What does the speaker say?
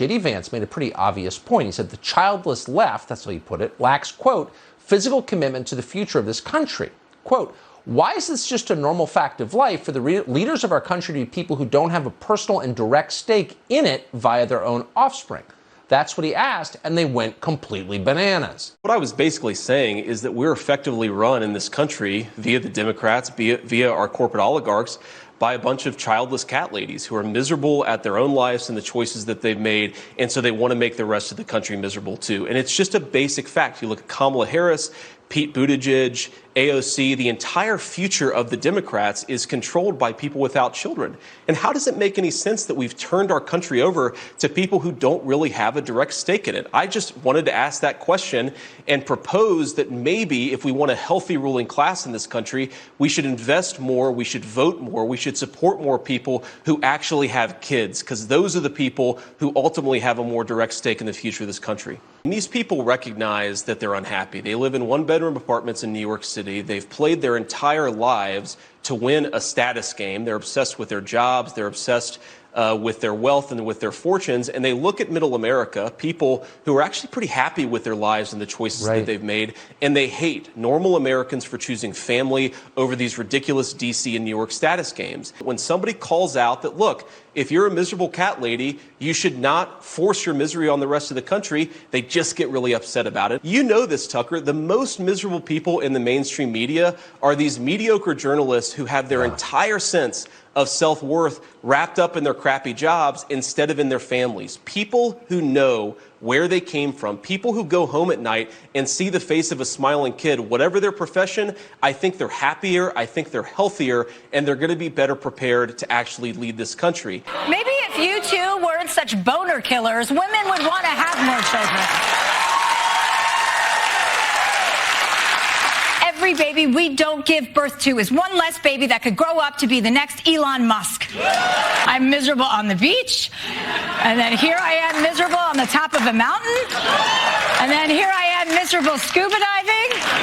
J.D. Vance made a pretty obvious point. He said the childless left, that's how he put it, lacks, quote, physical commitment to the future of this country. Quote, why is this just a normal fact of life for the leaders of our country to be people who don't have a personal and direct stake in it via their own offspring? That's what he asked, and they went completely bananas. What I was basically saying is that we're effectively run in this country via the Democrats, via our corporate oligarchs, by a bunch of childless cat ladies who are miserable at their own lives and the choices that they've made, and so they want to make the rest of the country miserable too. And it's just a basic fact. You look at Kamala Harris, Pete Buttigieg, AOC, the entire future of the Democrats is controlled by people without children. And how does it make any sense that we've turned our country over to people who don't really have a direct stake in it? I just wanted to ask that question and propose that maybe if we want a healthy ruling class in this country, we should invest more, we should vote more, we should support more people who actually have kids, because those are the people who ultimately have a more direct stake in the future of this country. And these people recognize that they're unhappy. They live in one-bedroom apartments in New York City. They've played their entire lives to win a status game. They're obsessed with their jobs. They're obsessed with their wealth and with their fortunes. And they look at middle America, people who are actually pretty happy with their lives and the choices that they've made, and they hate normal Americans for choosing family over these ridiculous DC and New York status games. When somebody calls out that, look, if you're a miserable cat lady, you should not force your misery on the rest of the country, they just get really upset about it. You know this, Tucker. The most miserable people in the mainstream media are these mediocre journalists who have their entire sense of self-worth wrapped up in their crappy jobs instead of in their families. People who know where they came from, people who go home at night and see the face of a smiling kid, whatever their profession, I think they're happier, I think they're healthier, and they're going to be better prepared to actually lead this country. Maybe if you two weren't such boner killers, women would want to have more children. Every baby we don't give birth to is one less baby that could grow up to be the next Elon Musk. I'm miserable on the beach, and then here I am miserable on the top of a mountain, and then here I am miserable scuba diving,